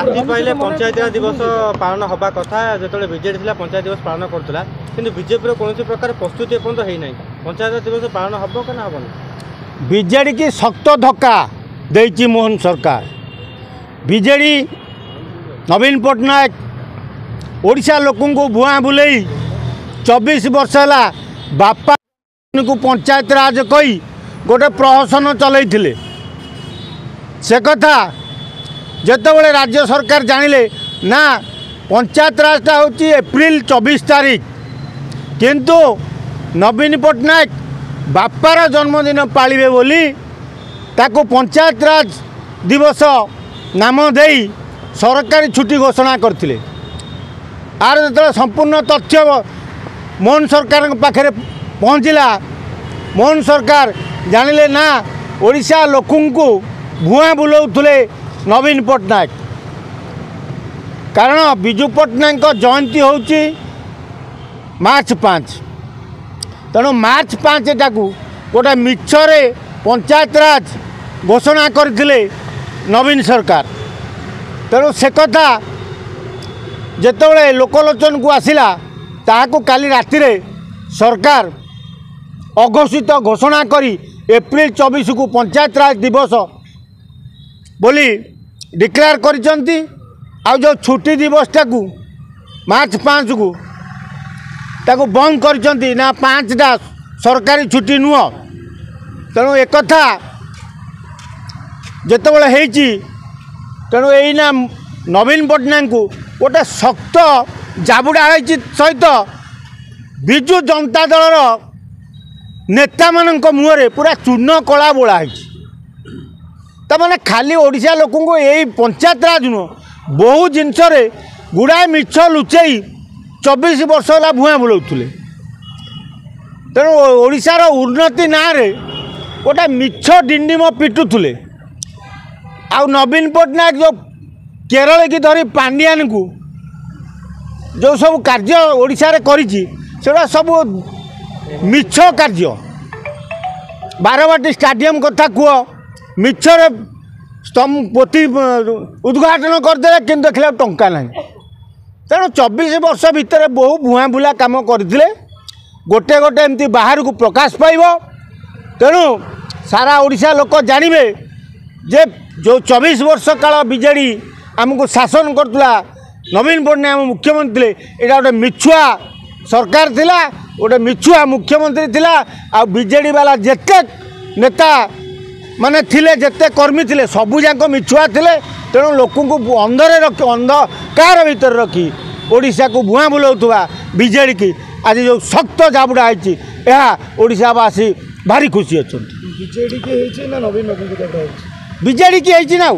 छुट्टी पाइले पंचायत दिवस पालन हवा कथा जो बीजेडी थी पंचायत दिवस पालन करूला कि बीजेपी कौन प्रकार प्रस्तुति एपर्त होना पंचायत दिवस पालन हम कि ना हम बीजेडी की शक्त धक्का देती मोहन सरकार। बीजेडी नवीन पट्टनायक ओडिशा लोक भुआ बुले 24 वर्ष है बापा को पंचायत राज कही गोटे प्रहसन चलते से कथा जितेबाला राज्य सरकार जानिले ना पंचायत राजटा हूँ एप्रिल 24 तारीख किंतु नवीन पट्टनायक बापार जन्मदिन पालिबे बोली ताको पंचायत राज दिवस नाम देई सरकारी छुट्टी घोषणा करथिले। आर जो संपूर्ण तथ्य मोहन सरकार पाखे पहुँचला मोहन सरकार जानिले ना ओडिशा लोकंकु भुआ बुलाउथुले नवीन पट्टनायक कारण विजु पट्टनायक जयंती होची मार्च 5 तेणु मार्च 5 टाकू गोटे मिछरे पंचायत राज घोषणा करथिले नवीन सरकार। तेणु से कथा जेतेबेले लोकलोचन को आसिला ताहाको काली राति सरकार अघोषित घोषणा करी एप्रिल 24 को पंचायत राज दिवस बोली डिक्लेयर करिसंती। आ जो छुट्टी दिवसटा को मार्च 5 को ताको बंद करिसंती ना 5टा सरकारी छुट्टी नुह। तेणु एक कथा जेतेबेले हेची तेणु एना नवीन पट्टनायक को गोटे शक्त जाबुड़ा सहित विजु जनता दलर नेता मान मुहरे पूरा चूर्ण कला बोला तमाने खाली ओडिशा लोक यही पंचायत राज नुह बहु जिनस गुड़ाए मिछ लुचई 24 वर्ष है भुआ बुलाऊले। तेणु ओडिशार उन्नति ना गोटे मिछ डिंडिम पिटुले। आ नवीन पट्टनायक जो केरल की धरी पांडियान को जो सब कार्य ओडिशा रे करिछि सेटा सब मिछ कार्य। बारवाटी स्टाडियम कथा कह मिछरे स्तंभ पोती उद्घाटन करदे कि देखला टंका ना। तेणु 24 वर्ष भितर बहु भुआ बुला काम करथिले गोटे गोटे एमती बाहर को प्रकाश पाइब। तेणु सारा ओडिशा लोक जानिबे जे जो 24 वर्ष काल बीजेडी आमको शासन करतला नवीन पट्टनायक आम मुख्यमंत्री एटा गोटे मिछुआ सरकार थिला गोटे मिछुआ मुख्यमंत्री थिला। आ बीजेडी वाला जेते नेता माने थिले जेते कर्मी थिले सबु जाक मिछुआ थिले। तेणु लोक अंधरे रखी अंधकार भीतर रखी ओडिशा को भुआ बुलाउथुवा बीजेडी की आज जो शक्त जाबुड़ा है ओडिशावासी भारी खुशी अच्छा। बीजेडी की ना नवीन बीजेडी की ना